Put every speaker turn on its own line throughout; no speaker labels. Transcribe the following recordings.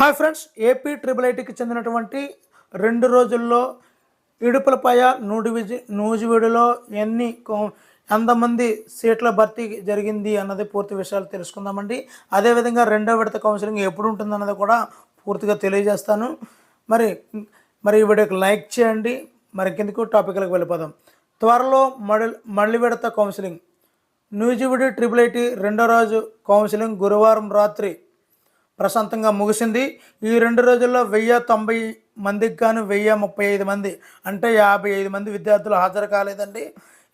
Hi friends, AP triple ఐటీకి చెందినటువంటి 2 రోజుల్లో ఇడుపులపాయ నూజివీడులో ఎంతమంది సీట్ల భర్తీ జరిగింది అన్నది పూర్తి విషయాలు తెలుసుకుందామండి. అదేవిధంగా రెండో విడత కౌన్సిలింగ్ ఎప్పుడు ఉంటుందన్నది కూడా పూర్తిగా తెలియజేస్తాను. మరి మరి ఈ వీడియోకి లైక్ చేయండి. మరి కిందకు టాపిక్లకు వెళ్ళిపోదాం. త్వరలో మళ్ళీ విడత కౌన్సిలింగ్. నూజివీడు ట్రిపుల్ ఐటీ రెండో రోజు కౌన్సిలింగ్ గురువారం రాత్రి ప్రశాంతంగా ముగిసింది. ఈ 2 రోజుల్లో 1090 మందికి గాను 1035 మంది అంటే 55 మంది విద్యార్థులు హాజరు కాలేదండి.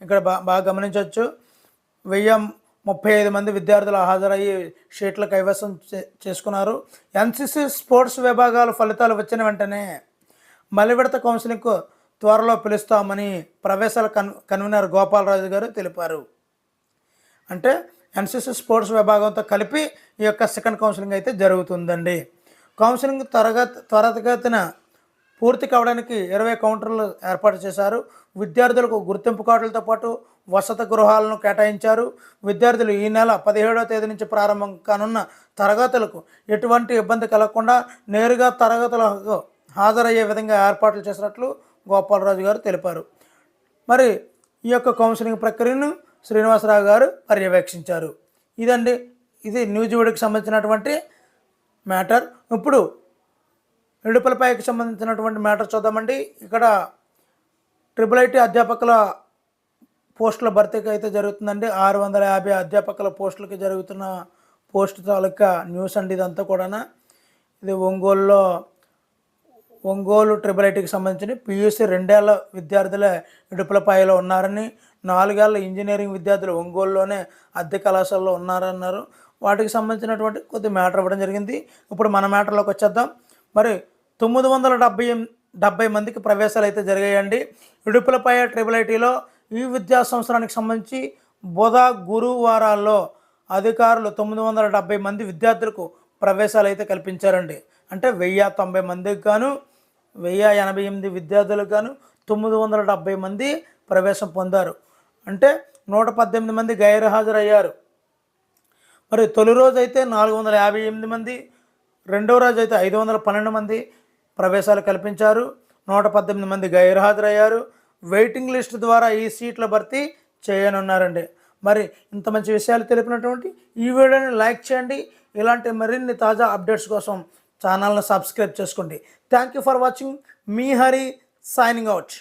ఇక్కడ బాగా గమనించవచ్చు. 1035 మంది విద్యార్థులు హాజరయ్యి షీట్లు కైవసం చేసుకున్నారు. ఎన్సిసి స్పోర్ట్స్ విభాగాల ఫలితాలు వచ్చిన వెంటనే మళ్ళీ విడత కౌన్సిలింగ్కు త్వరలో పిలుస్తామని ప్రవేశాల కన్వీనర్ గోపాలరాజు గారు తెలిపారు. అంటే ఎన్సిసి స్పోర్ట్స్ విభాగంతో కలిపి ఈ యొక్క సెకండ్ కౌన్సిలింగ్ అయితే జరుగుతుందండి. కౌన్సిలింగ్ త్వరగతిన పూర్తి కావడానికి 20 కౌంటర్లు ఏర్పాటు చేశారు. విద్యార్థులకు గుర్తింపు కార్డులతో పాటు వసతి గృహాలను కేటాయించారు. విద్యార్థులు ఈ నెల 17వ తేదీ నుంచి ప్రారంభం కానున్న తరగతులకు ఎటువంటి ఇబ్బంది కలగకుండా నేరుగా తరగతులకు హాజరయ్యే విధంగా ఏర్పాట్లు చేసినట్లు గోపాలరాజు గారు తెలిపారు. మరి ఈ యొక్క కౌన్సిలింగ్ ప్రక్రియను శ్రీనివాసరావు గారు పర్యవేక్షించారు. ఇది నూజివీడుకి సంబంధించినటువంటి మ్యాటర్. ఇప్పుడు ఇడుపులపాయకి సంబంధించినటువంటి మ్యాటర్ చూద్దామండి. ఇక్కడ ట్రిపుల్ ఐటీ అధ్యాపకుల పోస్టుల భర్తీకి అయితే జరుగుతుందండి. 650 అధ్యాపకుల పోస్టులకి జరుగుతున్న పోస్టు తాలూకా న్యూస్ అండి ఇదంతా కూడా. ఇది ఒంగోలు ట్రిపుల్ ఐటీకి సంబంధించిన పియూసీ 2 ఏళ్ల విద్యార్థులే ఇడుపులపాయలో ఉన్నారని, 4 ఏళ్ల ఇంజనీరింగ్ విద్యార్థులు ఒంగోలులోనే అద్దె కళాశాలలో ఉన్నారన్నారు. వాటికి సంబంధించినటువంటి కొద్ది మ్యాటర్ ఇవ్వడం జరిగింది. ఇప్పుడు మన మ్యాటర్లోకి వచ్చేద్దాం. మరి 970 మందికి ప్రవేశాలు అయితే జరిగాయండి. ఇడుపులపాయ ట్రిపుల్ ఐటీలో ఈ విద్యా సంవత్సరానికి సంబంధించి బుధ గురువారాల్లో అధికారులు 970 మంది విద్యార్థులకు ప్రవేశాలు అయితే కల్పించారండి. అంటే 1090 మందికి గాను 1088 విద్యార్థులకు గాను 970 మంది ప్రవేశం పొందారు. అంటే 118 మంది గైర్హాజరయ్యారు. మరి తొలి రోజు అయితే 458 మంది, రెండవ రోజు అయితే 512 మంది ప్రవేశాలు కల్పించారు. 118 మంది గైర్హాజరయ్యారు. వెయిటింగ్ లిస్ట్ ద్వారా ఈ సీట్ల భర్తీ చేయనున్నారండి. మరి ఇంత మంచి విషయాలు తెలిపినటువంటి ఈ వీడియోని లైక్ చేయండి. ఇలాంటి మరిన్ని తాజా అప్డేట్స్ కోసం ఛానల్ని సబ్స్క్రైబ్ చేసుకోండి. Thank you for watching. Me Hari signing out.